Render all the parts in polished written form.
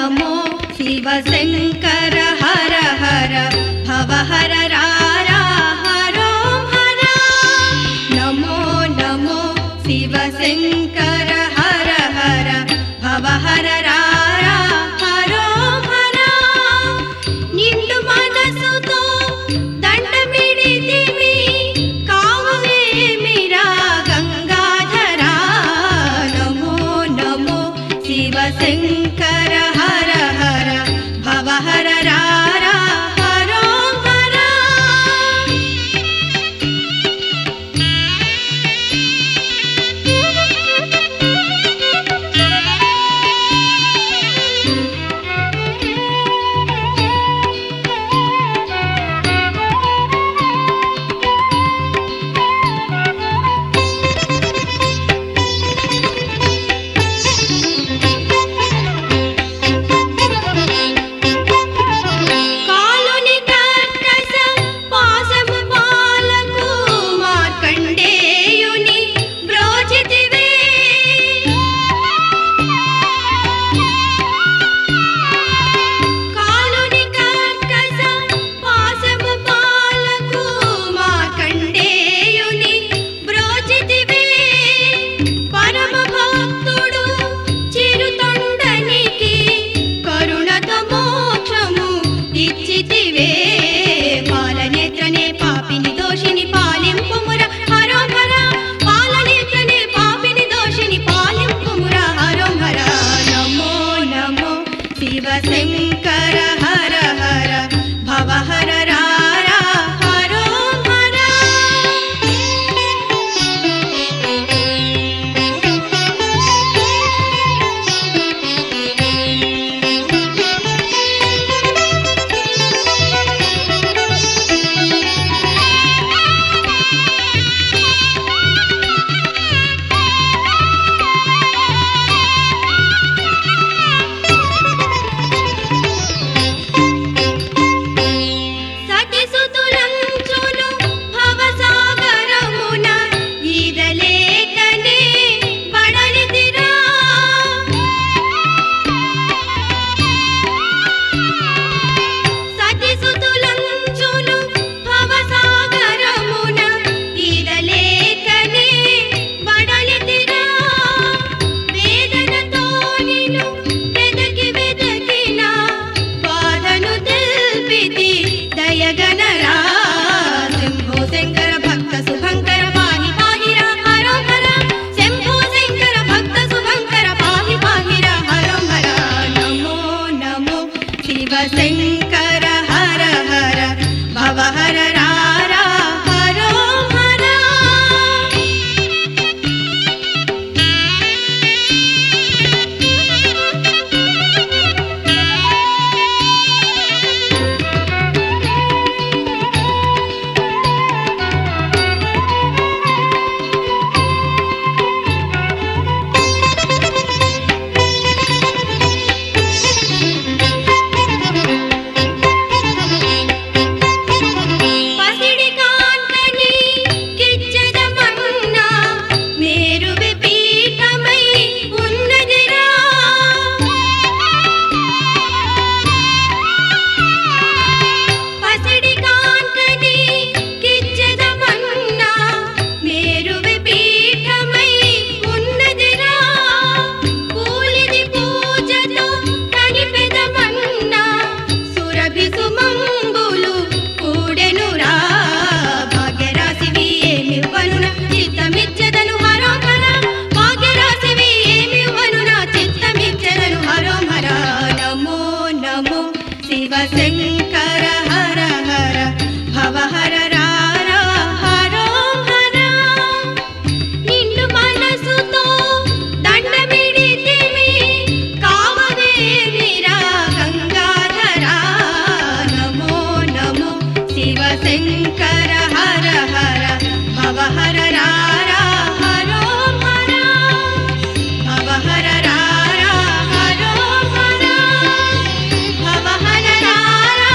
नमो शिवशङ्कर हर हर भवहर रारा हरो हर नमो नमो शिवशङ्कर हर हर भवहर रारा हरो हर निंडु मनसुतो దండమిడితివి కావవే మీరా గంగాధరా నమో నమో శివశంకర హర హర భవహర రారా హరో హర కాలుని కర్కశ పాశము బాలకు మార్కండేయుని బ్రోచితివే కాలుని కర్కశ పాశము బాలకు మార్కండేయుని బ్రోచితివే పరమ భక్తుడు చిరుతొండనికి కరుణతో మోక్షము ఇచ్చితివే పాలనేత్రనే పాపిని దోషిని పాలింపుముర హరో హర పాలనేత్రనే పాపిని దోషిని పాలింపుముర హరో హర నమో నమో శివశంకర హర హర భవహర రారా హరో హర సతిసుతులంచును భవసాగరమున ఈదలేకనే బడలితిరా సతిసుతులంచును భవసాగరమున ఈదలేకనే బడలితిరా వేదనతో నిన్ను వెదకి వెదకిన బాధను తెల్పితి దయగనరా శంభో శంకర భక్త శుభంకర పాహి పాహిరా హరో హర శంభో శంకర భక్త శుభంకర పాహి పాహిరా హరో హర నమో నమో శివశంకర హర హర భవహర రారా హరో హర పసిడి కాంతని కిచ్చదమన్నా మేరువి పీఠమై ఉన్నదిరా పసిడి కాంతని కిచ్చదమన్నా మేరువి పీఠమై ఉన్నదిరా కూలిది పూజతో కనిపెదమన్నా సురభి సుమంబులు కూడెనురా భాగ్యరాశివి ఏమివ్వనున చిత్తమిచ్చదను హరో హర భాగ్యరాశివి ఏమివ్వనున చిత్తమిచ్చదను హరో హర నమో నమో శివశంకర హర హర భవహర రారా హరో హర నిండు మనసుతో దండమిడితివి కావవే మీరా గంగాధరా నమో నమో శివశంకర హర హర భవహర రారా హరో హర భవహర రారా హరో హర భవహర రారా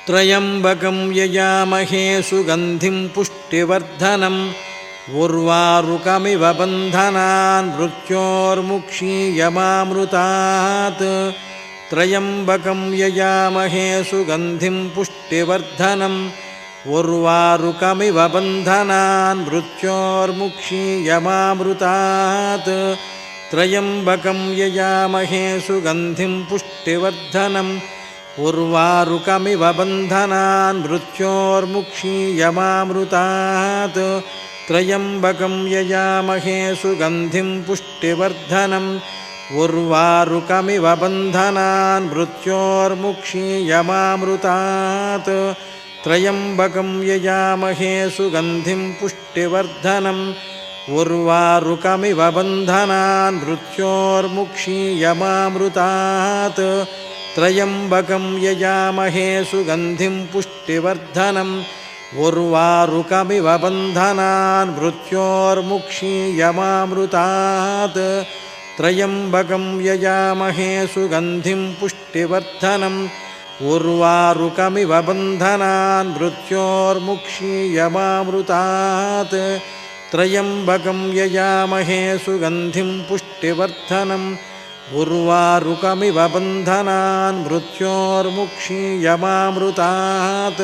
त्र्यम्बकं यजामहे सुगन्धिं पुष्टिवर्धनम् उर्वारुकमिव बन्धनान् मृत्योर्मुक्षीयमामृतात् त्र्यम्बकं यजामहे सुगन्धिं पुष्टिवर्धनम् उर्वारुकमिव बन्धनान् मृत्योर्मुक्षीयमामृतात् त्र्यम्बकं यजामहे सुगन्धिं पुष्टिवर्धनम् उर्वारुकमिव बन्धनान् मृत्योर्मुक्षीयमामृतात् त्र्यम्बकं यजामहे सुगन्धिं पुष्टिवर्धनम् उर्वारुकमिव बन्धनान् मृत्योर्मुक्षीयमामृतात् त्र्यम्बकं यजामहे सुगन्धिं पुष्टिवर्धनम् उर्वारुकमिव बन्धनान् मृत्योर्मुक्षीयमामृतात् त्र्यम्बकं यजामहे सुगन्धिं पुष्टिवर्धनम् उर्वारुकमिव बन्धनान् मृत्योर्मुक्षीयमामृतात् त्र्यम्बकं यजामहे सुगन्धिं पुष्टिवर्धनम् उर्वारुकमिव बन्धनान् मृत्योर्मुक्षीयमामृतात् त्र्यम्बकं यजामहे सुगन्धिं पुष्टिवर्धनम् उर्वारुकमिव बन्धनान् मृत्योर्मुक्षीयमामृतात्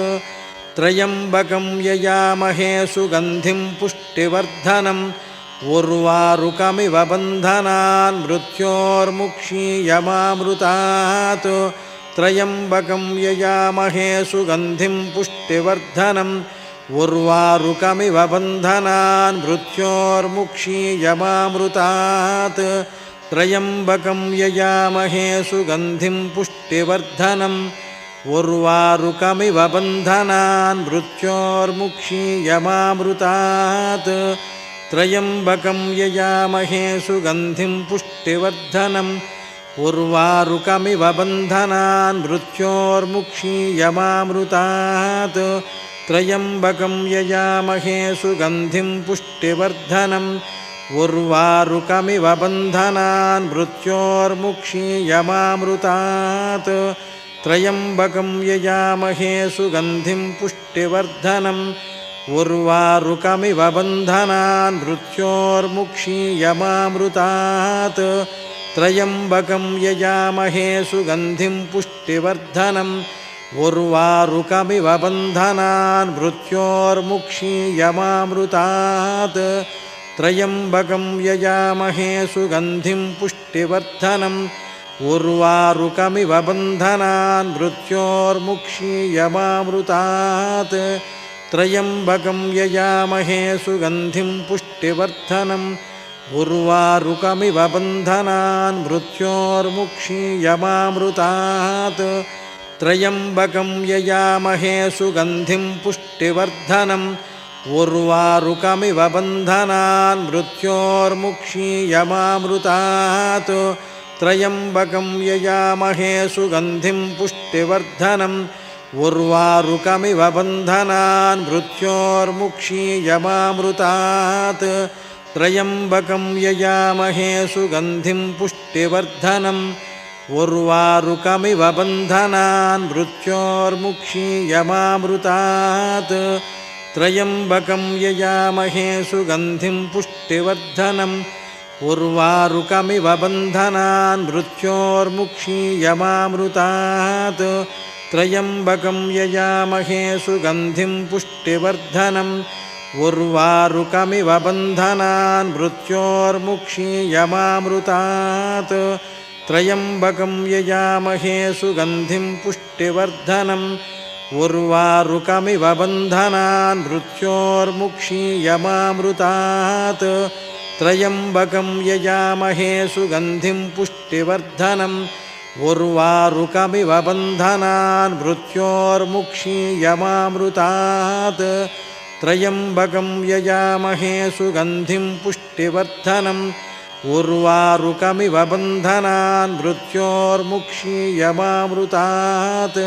त्र्यम्बकं यजामहे सुगन्धिं पुष्टिवर्धनम् उर्वारुकमिव बन्धनान् मृत्योर्मुक्षीयमामृतात् त्र्यम्बकं यजामहे सुगन्धिं पुष्टिवर्धनम् उर्वारुकमिव बन्धनान् मृत्योर्मुक्षीयमामृतात् त्र्यम्बकं यजामहे सुगन्धिं पुष्टिवर्धनम् उर्वारुकमिव बन्धनान् मृत्योर्मुक्षीयमामृतात् त्र्यम्बकं यजामहे सुगन्धिं पुष्टिवर्धनम् उर्वारुकमिव बन्धनान् मृत्योर्मुक्षीयमामृतात् त्र्यम्बकं यजामहे सुगन्धिं पुष्टिवर्धनम् उर्वारुकमिव बन्धनान् मृत्योर्मुक्षीयमामृतात् त्र्यम्बकं यजामहे सुगन्धिं पुष्टिवर्धनम् उर्वारुकमिव बन्धनान् मृत्योर्मुक्षीयमामृतात् त्र्यम्बकं यजामहे सुगन्धिं पुष्टिवर्धनम् उर्वारुकमिव बन्धनान् मृत्योर्मुक्षीयमामृतात् त्र्यम्बकं यजामहे सुगन्धिं पुष्टिवर्धनम् उर्वारुकमिव बन्धनान् मृत्योर्मुक्षीयमामृतात् त्र्यम्बकं यजामहे सुगन्धिं पुष्टिवर्धनम् उर्वारुकमिव बन्धनान् मृत्योर्मुक्षीयमामृतात् त्र्यम्बकं यजामहे सुगन्धिं पुष्टिवर्धनम् उर्वारुकमिव बन्धनान् मृत्योर्मुक्षीयमामृतात् त्र्यम्बकं यजामहे सुगन्धिं पुष्टिवर्धनम् उर्वारुकमिव बन्धनान् मृत्योर्मुक्षीयमामृतात् त्र्यम्बकं यजामहे सुगन्धिं पुष्टिवर्धनम् उर्वारुकमिव बन्धनान् मृत्योर्मुक्षीयमामृतात् त्र्यम्बकं यजामहे सुगन्धिं पुष्टिवर्धनम् उर्वारुकमिव बन्धनान् मृत्योर्मुक्षीयमामृतात् त्र्यम्बकं यजामहे सुगन्धिं पुष्टिवर्धनम् उर्वारुकमिव बन्धनान् मृत्योर्मुक्षीयमामृतात् त्र्यम्बकं यजामहे सुगन्धिं पुष्टिवर्धनम् उर्वारुकमिव बन्धनान् मृत्योर्मुक्षीयमामृतात् त्र्यम्बकं यजामहे सुगन्धिं पुष्टिवर्धनम् उर्वारुकमिव बन्धनान् मृत्योर्मुक्षीयमामृतात् त्र्यम्बकं यजामहे सुगन्धिं पुष्टिवर्धनम् उर्वारुकमिव बन्धनान् मृत्योर्मुक्षीयमामृतात्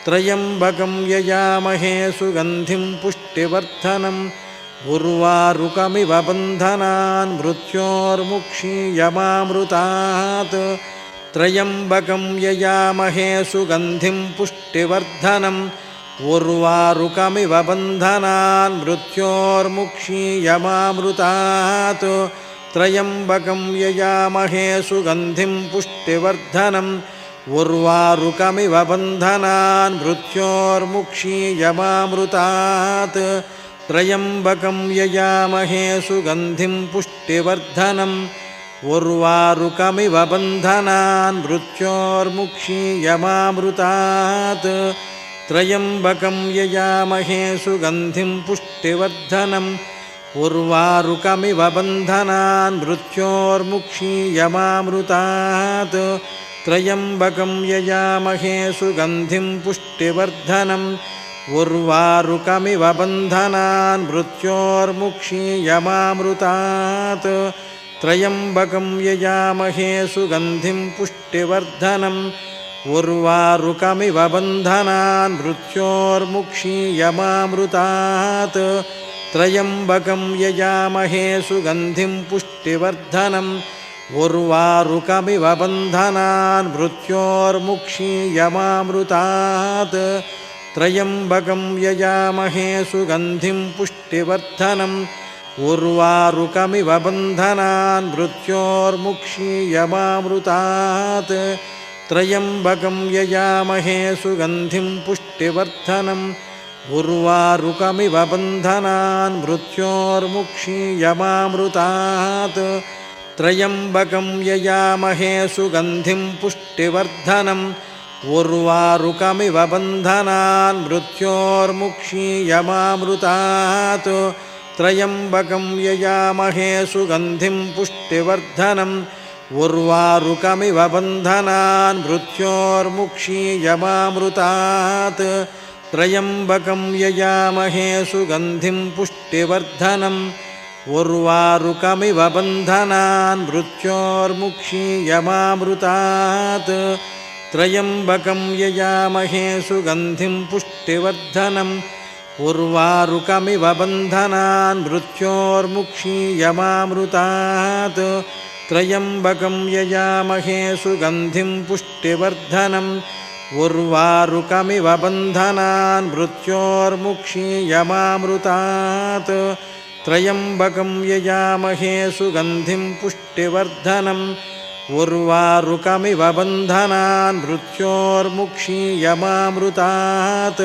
त्र्यम्बकं यजामहे सुगन्धिं पुष्टिवर्धनम् उर्वारुकमिव बन्धनान् मृत्योर्मुक्षीयमामृतात् त्र्यम्बकं यजामहे सुगन्धिं पुष्टिवर्धनम् उर्वारुकमिव बन्धनान् मृत्योर्मुक्षीयमामृतात् त्र्यम्बकं यजामहे सुगन्धिं पुष्टिवर्धनम् उर्वारुकमिव बन्धनान् मृत्योर्मुक्षीयमामृतात् त्र्यम्बकं यजामहे सुगन्धिं पुष्टिवर्धनम् उर्वारुकमिव बन्धनान् मृत्योर्मुक्षीयमामृतात् त्र्यम्बकं यजामहे सुगन्धिं पुष्टिवर्धनम् उर्वारुकमिव बन्धनान् मृत्योर्मुक्षीयमामृतात् त्र्यम्बकं यजामहे सुगन्धिं पुष्टिवर्धनम् उर्वारुकमिव बन्धनान् मृत्योर्मुक्षीयमामृतात् त्र्यम्बकं यजामहे सुगन्धिं पुष्टिवर्धनम् उर्वारुकमिव बन्धनान् मृत्योर्मुक्षीयमामृतात् त्र्यम्बकं यजामहे सुगन्धिं पुष्टिवर्धनम् उर्वारुकमिव बन्धनान् मृत्योर्मुक्षीयमामृतात् त्र्यम्बकं यजामहे सुगन्धिं पुष्टिवर्धनम् उर्वारुकमिव बन्धनान् मृत्योर्मुक्षीयमामृतात् त्र्यम्बकं यजामहे सुगन्धिं पुष्टिवर्धनम् उर्वारुकमिव बन्धनान् मृत्योर्मुक्षीयमामृतात् त्र्यम्बकं यजामहे सुगन्धिं पुष्टिवर्धनम् उर्वारुकमिव बन्धनान् मृत्योर्मुक्षीयमामृतात् त्र्यम्बकं यजामहे सुगन्धिं पुष्टिवर्धनम् उर्वारुकमिव बन्धनान् मृत्योर्मुक्षीयमामृतात् त्र्यम्बकं यजामहे सुगन्धिं पुष्टिवर्धनम् उर्वारुकमिव बन्धनान् मृत्योर्मुक्षीयमामृतात् त्र्यम्बकं यजामहे सुगन्धिं पुष्टिवर्धनम् उर्वारुकमिव बन्धनान् मृत्योर्मुक्षीयमामृतात् त्र्यम्बकं यजामहे सुगन्धिं पुष्टिवर्धनम् उर्वारुकमिव बन्धनान् मृत्योर्मुक्षीयमामृतात् त्र्यम्बकं यजामहे सुगन्धिं पुष्टिवर्धनम् उर्वारुकमिव बन्धनान् मृत्योर्मुक्षीयमामृतात्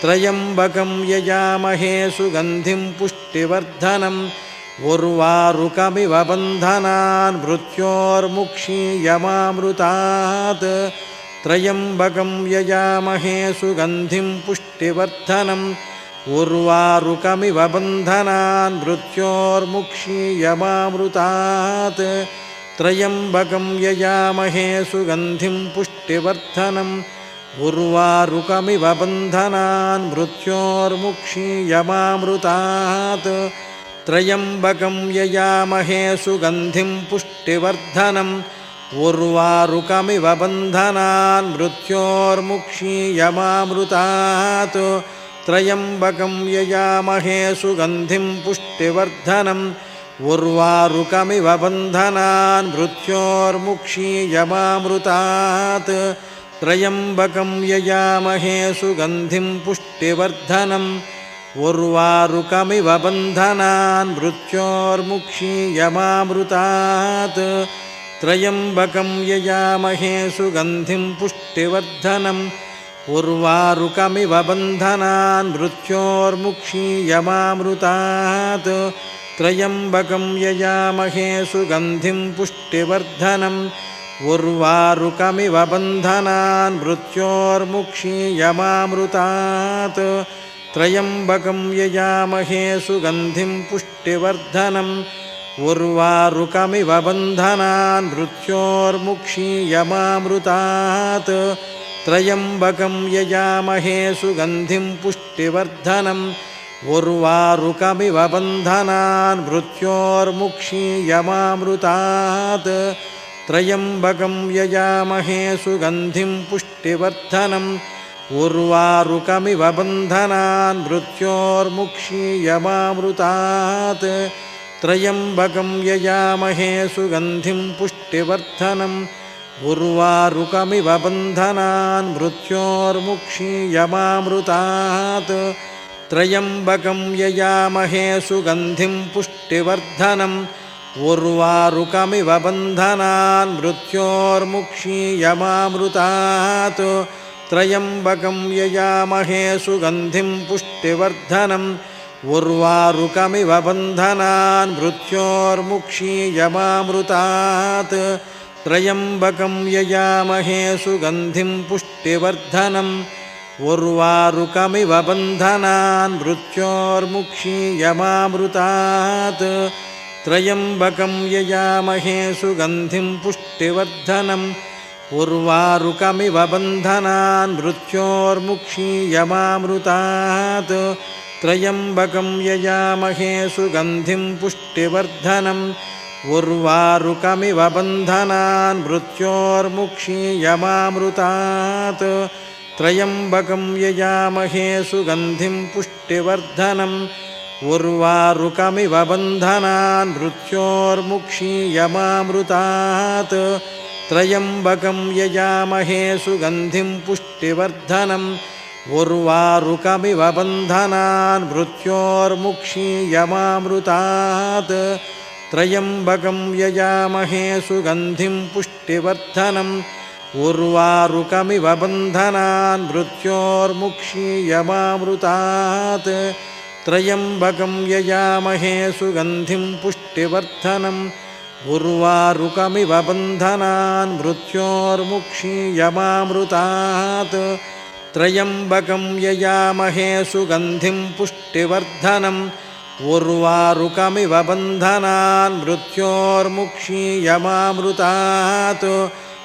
त्र्यम्बकं यजामहे सुगन्धिं पुष्टिवर्धनम् उर्वारुकमिव बन्धनान् मृत्योर्मुक्षीयमामृतात् त्र्यम्बकं यजामहे सुगन्धिं पुष्टिवर्धनम् उर्वारुकमिव बन्धनान् मृत्योर्मुक्षीयमामृतात् त्र्यम्बकं यजामहे सुगन्धिं पुष्टिवर्धनम् उर्वारुकमिव बन्धनान् मृत्योर्मुक्षीयमामृतात् त्र्यम्बकं यजामहे सुगन्धिं पुष्टिवर्धनम् उर्वारुकमिव बन्धनान् मृत्योर्मुक्षीयमामृतात् त्र्यम्बकं यजामहे सुगन्धिं पुष्टिवर्धनम् उर्वारुकमिव बन्धनान् मृत्योर्मुक्षीयमामृतात् त्र्यम्बकं यजामहे सुगन्धिं पुष्टिवर्धनम् उर्वारुकमिव बन्धनान् मृत्योर्मुक्षीयमामृतात् त्र्यम्बकं यजामहे सुगन्धिं पुष्टिवर्धनम् उर्वारुकमिव बन्धनान् मृत्योर्मुक्षीयमामृतात् त्र्यम्बकं यजामहे सुगन्धिं पुष्टिवर्धनम् उर्वारुकमिव बन्धनान् मृत्योर्मुक्षीयमामृतात् त्र्यम्बकं यजामहे सुगन्धिं पुष्टिवर्धनम् उर्वारुकमिव बन्धनान् मृत्योर्मुक्षीयमामृतात् त्र्यम्बकं यजामहे सुगन्धिं पुष्टिवर्धनम् उर्वारुकमिव बन्धनान् मृत्योर्मुक्षीयमामृतात् त्र्यम्बकं यजामहे सुगन्धिं पुष्टिवर्धनम् उर्वारुकमिव बन्धनान् मृत्योर्मुक्षीयमामृतात् त्र्यम्बकं यजामहे सुगन्धिं पुष्टिवर्धनम् उर्वारुकमिव बन्धनान् मृत्योर्मुक्षीयमामृतात् त्र्यम्बकं यजामहे सुगन्धिं पुष्टिवर्धनम् उर्वारुकमिव बन्धनान् मृत्योर्मुक्षीयमामृतात् त्र्यम्बकं यजामहे सुगन्धिं पुष्टिवर्धनम् उर्वारुकमिव बन्धनान् मृत्योर्मुक्षीयमामृतात् त्र्यम्बकं यजामहे सुगन्धिं पुष्टिवर्धनम् उर्वारुकमिव बन्धनान् मृत्योर्मुक्षीयमामृतात् त्र्यम्बकं यजामहे सुगन्धिं पुष्टिवर्धनम् उर्वारुकमिव बन्धनान् मृत्योर्मुक्षीयमामृतात् त्र्यम्बकं यजामहे सुगन्धिं पुष्टिवर्धनम् उर्वारुकमिव बन्धनान् मृत्योर्मुक्षीयमामृतात् त्र्यम्बकं यजामहे सुगन्धिं पुष्टिवर्धनम् उर्वारुकमिव बन्धनान् मृत्योर्मुक्षीयमामृतात् त्र्यम्बकं यजामहे सुगन्धिं पुष्टिवर्धनम् उर्वारुकमिव बन्धनान् मृत्योर्मुक्षीयमामृतात् त्र्यम्बकं यजामहे सुगन्धिं पुष्टिवर्धनम् उर्वारुकमिव बन्धनान् मृत्योर्मुक्षीयमामृतात् त्र्यम्बकं यजामहे सुगन्धिं पुष्टिवर्धनम् उर्वारुकमिव बन्धनान् मृत्योर्मुक्षीयमामृतात् त्र्यम्बकं यजामहे सुगन्धिं पुष्टिवर्धनम् उर्वारुकमिव बन्धनान् मृत्योर्मुक्षीयमामृतात्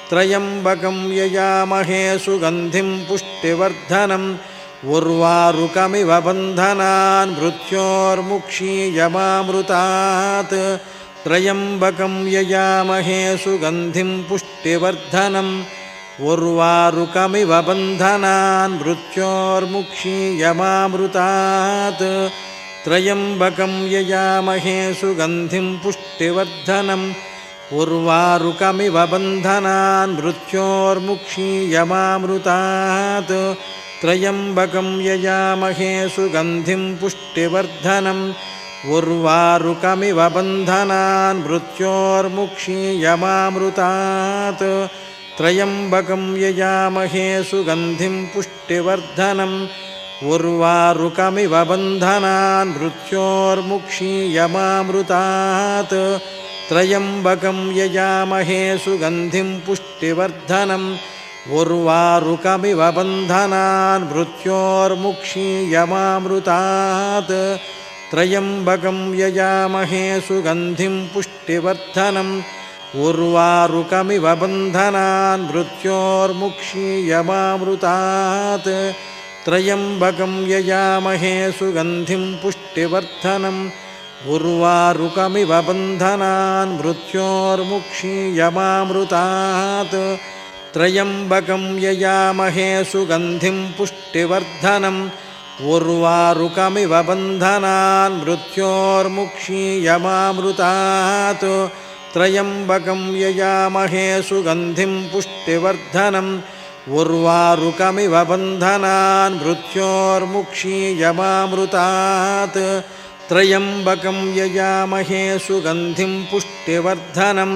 त्र्यम्बकं यजामहे सुगन्धिं पुष्टिवर्धनम् उर्वारुकमिव बन्धनान् मृत्योर्मुक्षीयमामृतात् त्र्यम्बकं यजामहे सुगन्धिं पुष्टिवर्धनम् उर्वारुकमिव बन्धनान् मृत्योर्मुक्षीयमामृतात् त्र्यम्बकं यजामहे सुगन्धिं पुष्टिवर्धनम् उर्वारुकमिव बन्धनान् मृत्योर्मुक्षीयमामृतात् त्र्यम्बकं यजामहे सुगन्धिं पुष्टिवर्धनम् उर्वारुकमिव बन्धनान् मृत्योर्मुक्षीयमामृतात् त्र्यम्बकं यजामहे सुगन्धिं पुष्टिवर्धनम् उर्वारुकमिव बन्धनान् मृत्योर्मुक्षीयमामृतात् त्र्यम्बकं यजामहे सुगन्धिं पुष्टिवर्धनम् उर्वारुकमिव बन्धनान् मृत्योर्मुक्षीयमामृतात् त्र्यम्बकं यजामहे सुगन्धिं पुष्टिवर्धनम् उर्वारुकमिव बन्धनान् मृत्योर्मुक्षीयमामृतात् त्र्यम्बकं यजामहे सुगन्धिं पुष्टिवर्धनम् उर्वारुकमिव बन्धनान् मृत्योर्मुक्षीयमामृतात् त्र्यम्बकं यजामहे सुगन्धिं पुष्टिवर्धनम् उर्वारुकमिव बन्धनान् मृत्योर्मुक्षीयमामृतात् त्र्यम्बकं यजामहे सुगन्धिं पुष्टिवर्धनम् उर्वारुकमिव बन्धनान् मृत्योर्मुक्षीयमामृतात् त्र्यम्बकं यजामहे सुगन्धिं पुष्टिवर्धनम्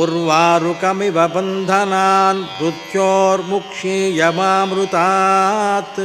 उर्वारुकमिव बन्धनान् मृत्योर्मुक्षीयमामृतात्।